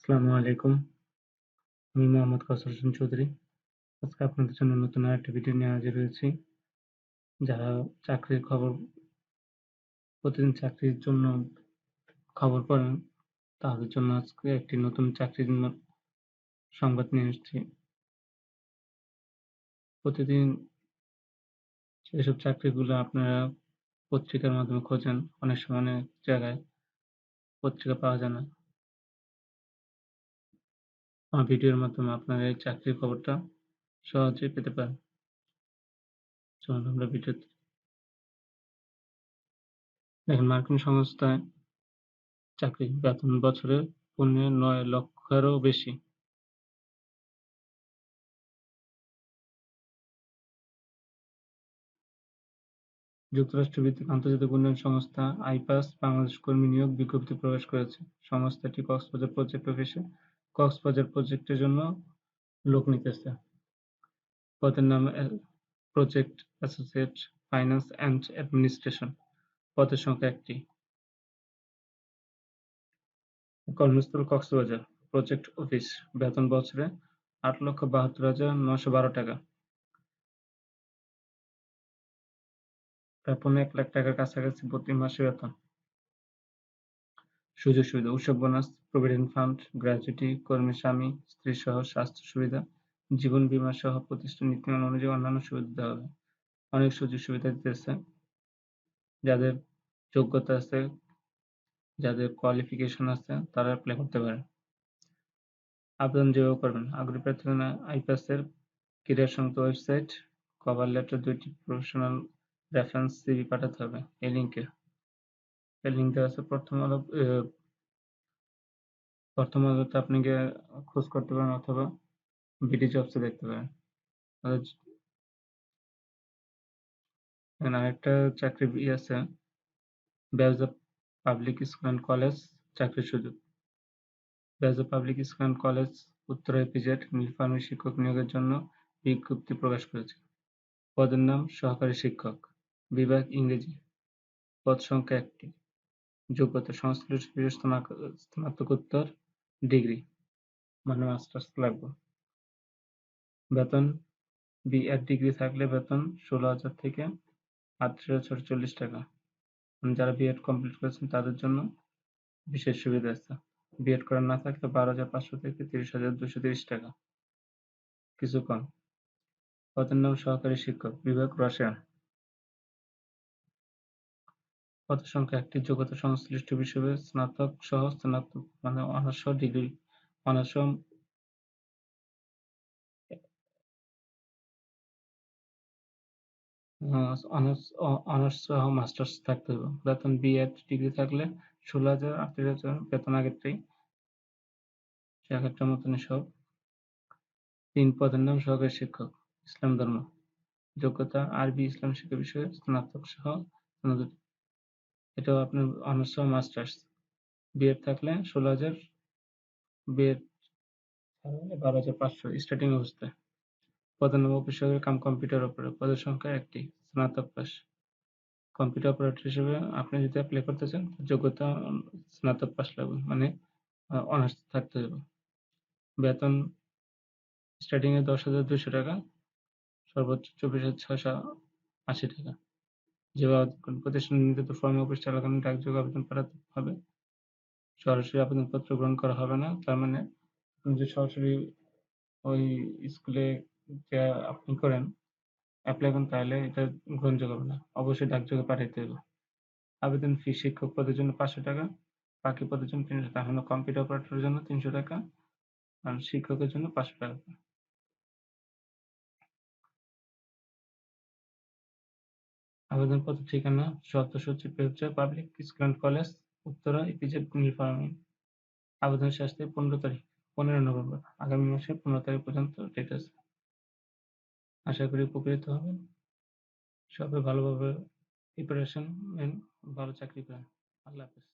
আসসালামু আলাইকুম। আমি মোহাম্মদ কাউসার হোসেন চৌধুরী। আজকে আপনাদের জন্য নতুন আরেকটা ভিডিও নিয়ে হাজির হয়েছি। যারা চাকরির খবর প্রতিদিন চাকরির জন্য খবর পড়েন, তাদের জন্য আজকে একটি নতুন চাকরির সংবাদ নিয়ে এসেছি। প্রতিদিন যেসব চাকরিগুলো আপনারা পত্রিকার মাধ্যমে খোঁজেন, অনেক সময় অনেক জায়গায় পত্রিকা পাওয়া যায় না। আমার ভিডিওর মাধ্যমে আপনারা এই চাকরির খবরটা সহজেই পেতে পারেন। চলুন আমরা ভিডিওতে দেখেন, মার্কিন সংস্থায় চাকরি বেতন বছরে ৯ লক্ষেরও বেশি। যুক্তরাষ্ট্রভিত্তিক আন্তর্জাতিক উন্নয়ন সংস্থা আইপাস বাংলাদেশ কর্মী নিয়োগ বিজ্ঞপ্তি প্রকাশ করেছে। সংস্থাটি কক্সবাজার প্রজেক্ট অফিসে কক্সবাজার প্রজেক্টের জন্য লোক নিতেছে। পদের নাম project associate, finance and administration. পদের সংখ্যা ১টি। কর্মস্থল কক্সবাজার প্রজেক্ট অফিস। বেতন বছরে ৮,৭২,৯১২ টাকা। প্রায় ১,৫০,০০০ টাকার কাছাকাছি প্রতি মাসে বেতন। সুযোগ সুবিধা: উৎসব বোনাস, প্রভিডেন্ট ফান্ড, গ্র্যাচুইটি, কর্মীর স্বামী স্ত্রী সহ স্বাস্থ্য সুবিধা, জীবন বীমা সহ প্রতিষ্ঠান নীতিমালা অনুযায়ী অন্যান্য সুবিধা দেওয়া হবে। অনেক সুযোগ সুবিধা দিতেছে। যাদের যোগ্যতা আছে, যাদের কোয়ালিফিকেশন আছে, তারা অ্যাপ্লাই করতে পারে। আবেদন যেভাবে করবেন: আগ্রহী প্রার্থীরা আইপাসের ক্যারিয়ার সংক্রান্ত ওয়েবসাইট, কভার লেটার, ২টি প্রফেশনাল রেফারেন্স সিভি পাঠাতে হবে এই লিঙ্কে। এই লিঙ্ক দেওয়া আছে প্রথম আলোতে। আপনি গিয়ে খোঁজ করতে পারেন অথবা বিডি জবসে দেখতে পারেন। আরেকটা চাকরি আছে, ব্যবসা পাবলিক স্কুল অ্যান্ড কলেজ চাকরির সুযোগ। ব্যবসা public school and college Uttara EPZ Nilphamari শিক্ষক নিয়োগের জন্য বিজ্ঞপ্তি প্রকাশ করেছে। পদের নাম সহকারী শিক্ষক, বিভাগ ইংরেজি। পদ সংখ্যা ১টি। যোগ্যতা: সংশ্লিষ্ট বিষয়ে স্নাতকোত্তর ডিগ্রি মানে মাস্টার্স লাগবে। বেতন: বি.এড ডিগ্রি থাকলে বেতন ১৬,০০০ থেকে ৩৮,৪৪ টাকা। যারা বিএড কমপ্লিট করেছেন তাদের জন্য বিশেষ সুবিধা আছে। বিএড করা না থাকলে ১২,৫০০ থেকে ৩০,২৩০ টাকা, কিছু কম। পদের নাম সহকারী শিক্ষক, বিভাগ রসায়ন। পদ সংখ্যা ১টি। যোগ্যতা: সংশ্লিষ্ট বিষয়ে স্নাতক সহ স্নাতক মানে অনার্স ডিগ্রি, অনার্স অনার্স সহ মাস্টার্স থাকতে হবে। বেতন: বিএড ডিগ্রি থাকলে ১৬,০০০, ৩৮,০০০ বেতন আগেরটাই, আগেরটার মতনই সব। ৩ পদের নাম সহকারী শিক্ষক, ইসলাম ধর্ম। যোগ্যতা: আরবি ইসলাম শিক্ষা বিষয়ে স্নাতক সহ স্নাতক। এটাও আপনার অনার্স সহ মাস্টার্স। বিএড থাকলে ১৬,০০০, বিএড ১২,৫০০ স্টার্টিং অবস্থায়। পদের নাম অফিস সহকারী কাম কম্পিউটার অপারেটর। পদের সংখ্যা ১টি। স্নাতক পাস। কম্পিউটার অপারেটর হিসেবে আপনি যদি অ্যাপ্লাই করতে চান, যোগ্যতা স্নাতক পাস লাগবে, মানে অনার্স থাকতে হবে। বেতন স্টার্টিং এ ১০,২০০ টাকা, সর্বোচ্চ ২৪,৬৮০ টাকা। যেভাবে প্রতিষ্ঠানের নির্ধারিত ফর্মে অফিস চলাকালীন ডাকযোগে আবেদন পাঠাতে হবে। সরাসরি আবেদনপত্র গ্রহণ করা হবে না। তার মানে আপনি যদি সরাসরি ওই স্কুলে যে আপনি করেন, অ্যাপ্লাই করেন, তাহলে এটা গ্রহণযোগ্য হবে না। অবশ্যই ডাকযোগে পাঠাইতে হবে। আবেদন ফি: শিক্ষক পদের জন্য ৫০০ টাকা, বাকি পদের জন্য ৩০০ টাকা। এখন কম্পিউটার অপারেটরের জন্য ৩০০ টাকা আর শিক্ষকের জন্য ৫০০ টাকা। আবেদনপত্রের ঠিকানা: সদস্য সচিব, public school and college, Uttara EPZ Nilphamari. আবেদন শেষ তারিখ ১৫ তারিখ, ১৫ নভেম্বর। আগামী মাসের ১৫ তারিখ পর্যন্ত ডেট আছে। আশা করি উপকৃত হবেন। সবাই ভালোভাবে প্রিপারেশন নেন, ভালো চাকরি পান। আল্লাহ হাফেজ।